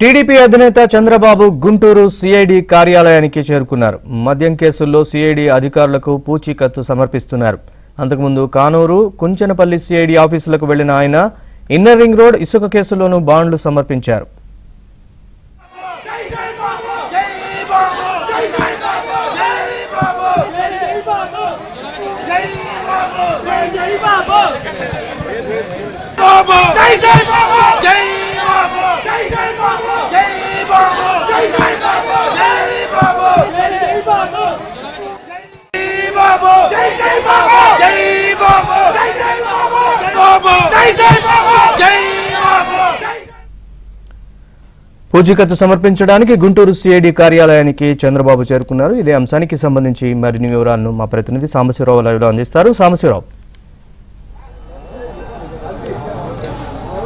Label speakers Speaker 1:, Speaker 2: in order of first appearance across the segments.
Speaker 1: TDP అధినేత Chandrababu Guntur CID కార్యాలయానికి చేరుకున్నారు. మద్యం కేసుల్లో సిఐడి అధికారులకు పూచీకత్తు సమర్పిస్తున్నారు. అంతకుముందు కానూరు, కుంచనపల్లి సిఐడి ఆఫీసులకు వెళ్లిన ఆయన ఇన్నర్ రింగ్ రోడ్ ఇసుక కేసులోనూ బాండ్లు సమర్పించారు. పూచీకత్తు సమర్పించడానికి గుంటూరు సిఐడి కార్యాలయానికి చంద్రబాబు చేరుకున్నారు. ఇదే అంశానికి సంబంధించి మరిన్ని వివరాలను మా ప్రతినిధి సాంబశివరావు లైవ్లో అందిస్తారు. సాంబశివరావు.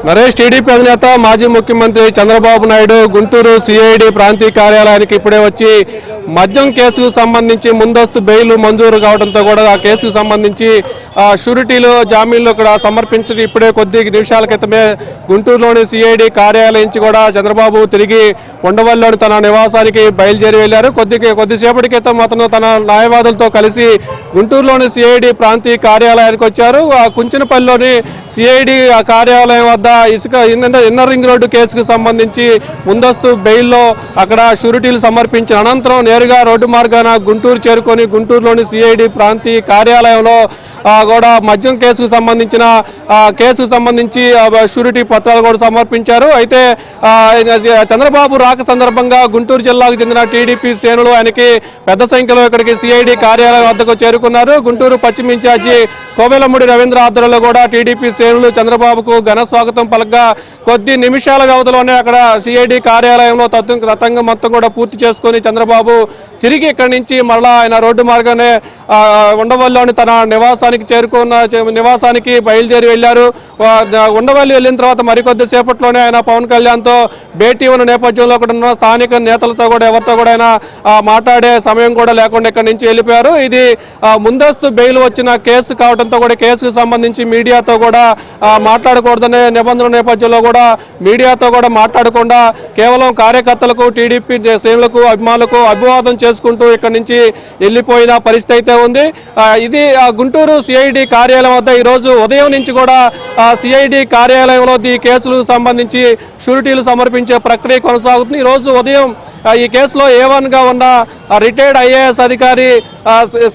Speaker 2: నరేష్, టీడీపీ అధినేత మాజీ ముఖ్యమంత్రి చంద్రబాబు నాయుడు గుంటూరు సిఐడి ప్రాంతీయ కార్యాలయానికి ఇప్పుడే వచ్చి మద్యం కేసుకు సంబంధించి ముందస్తు బెయిల్ మంజూరు కావడంతో కూడా ఆ కేసుకు సంబంధించి షూరిటీలు జామీన్లు ఇక్కడ సమర్పించి ఇప్పుడే కొద్ది నిమిషాల క్రితమే గుంటూరులోని సిఐడి కార్యాలయం నుంచి కూడా చంద్రబాబు తిరిగి ఉండవల్లిలోని తన నివాసానికి బయలుదేరి వెళ్లారు. కొద్దిసేపటి క్రితం అతను తన న్యాయవాదులతో కలిసి గుంటూరులోని సిఐడి ప్రాంతీయ కార్యాలయానికి వచ్చారు. కుంచనపల్లిలోని సిఐడి కార్యాలయం వద్ద ఇసుక ఇన్నర్ రింగ్ రోడ్డు కేసుకు సంబంధించి ముందస్తు బెయిల్లో అక్కడ షూరిటీలు సమర్పించిన అనంతరం నేరుగా రోడ్డు మార్గాన గుంటూరు చేరుకొని గుంటూరులోని సిఐడి ప్రాంతీయ కార్యాలయంలో కూడా మద్యం కేసుకు సంబంధించి షూరిటీ పత్రాలు కూడా సమర్పించారు. అయితే చంద్రబాబు రాక సందర్భంగా గుంటూరు జిల్లాకు చెందిన టీడీపీ శ్రేణులు ఆయనకి పెద్ద సంఖ్యలో ఇక్కడికి సిఐడి కార్యాలయం వద్దకు చేరుకున్నారు. గుంటూరు పశ్చిమ ఇన్ఛార్జి కోవెలమూడి రవీంద్ర ఆధ్వర్యంలో కూడా టీడీపీ శ్రేణులు చంద్రబాబుకు ఘన స్వాగతం పలకగా కొద్ది నిమిషాల వ్యవధిలోనే అక్కడ సిఐడి కార్యాలయంలో తతంగం మొత్తం కూడా పూర్తి చేసుకుని చంద్రబాబు తిరిగి ఇక్కడి నుంచి మరలా ఆయన రోడ్డు మార్గానే ఉండవల్లిలోని తన నివాసానికి బయలుదేరి వెళ్లారు. ఉండవల్లి వెళ్ళిన తర్వాత మరికొద్ది సేపట్లోనే ఆయన పవన్ కళ్యాణ్తో భేటీ ఉన్న నేపథ్యంలో కూడా ఉన్న స్థానిక నేతలతో కూడా ఎవరితో కూడా ఆయన మాట్లాడే సమయం కూడా లేకుండా ఇక్కడి నుంచి వెళ్ళిపోయారు. ఇది ముందస్తు బెయిల్ వచ్చిన కేసు కావడంతో కూడా కేసుకు సంబంధించి మీడియాతో కూడా మాట్లాడకూడదనే నిబంధనల నేపథ్యంలో కూడా మీడియాతో కూడా మాట్లాడకుండా కేవలం కార్యకర్తలకు టీడీపీ శ్రేణులకు అభిమానులకు అభివాదం చేసుకుంటూ ఇక్కడి నుంచి వెళ్ళిపోయిన పరిస్థితి అయితే ఉంది. ఇది గుంటూరు సిఐడి కార్యాలయం వద్ద ఈరోజు ఉదయం నుంచి కూడా సిఐడి కార్యాలయంలో ఈ కేసులకు సంబంధించి షూరిటీలు సమర్పించే ప్రక్రియ కొనసాగుతుంది. ఈరోజు ఉదయం ఈ కేసులో A1గా ఉన్న రిటైర్డ్ ఐఏఎస్ అధికారి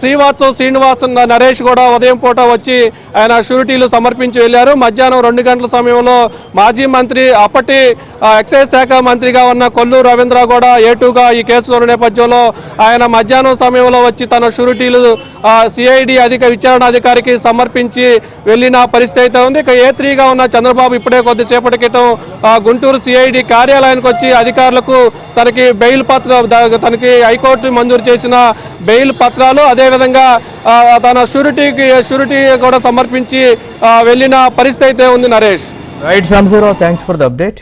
Speaker 2: శ్రీనివాస్ నరేష్ కూడా ఉదయం పూట వచ్చి ఆయన షూరిటీలు సమర్పించి వెళ్లారు. మధ్యాహ్నం 2 గంటల సమయంలో మాజీ మంత్రి అప్పటి ఎక్సైజ్ శాఖ మంత్రిగా ఉన్న కొల్లూరు రవీంద్ర కూడా A2గా ఈ కేసులో నేపథ్యంలో ఆయన మధ్యాహ్నం సమయంలో వచ్చి తన షూరిటీలు సిఐడి విచారణ అధికారికి సమర్పించి వెళ్లిన పరిస్థితి అయితే ఉంది. ఇక A3గా ఉన్న చంద్రబాబు ఇప్పుడే కొద్దిసేపటి క్రితం గుంటూరు సిఐడి కార్యాలయానికి వచ్చి అధికారులకు తనకి బెయిల్ తనకి హైకోర్టు మంజూరు చేసిన బెయిల్ పత్రాలు అదేవిధంగా తన షూరిటీ కూడా సమర్పించి వెళ్లిన పరిస్థితి అయితే ఉంది. Naresh.
Speaker 1: Right Sambasivarao, thanks for the update.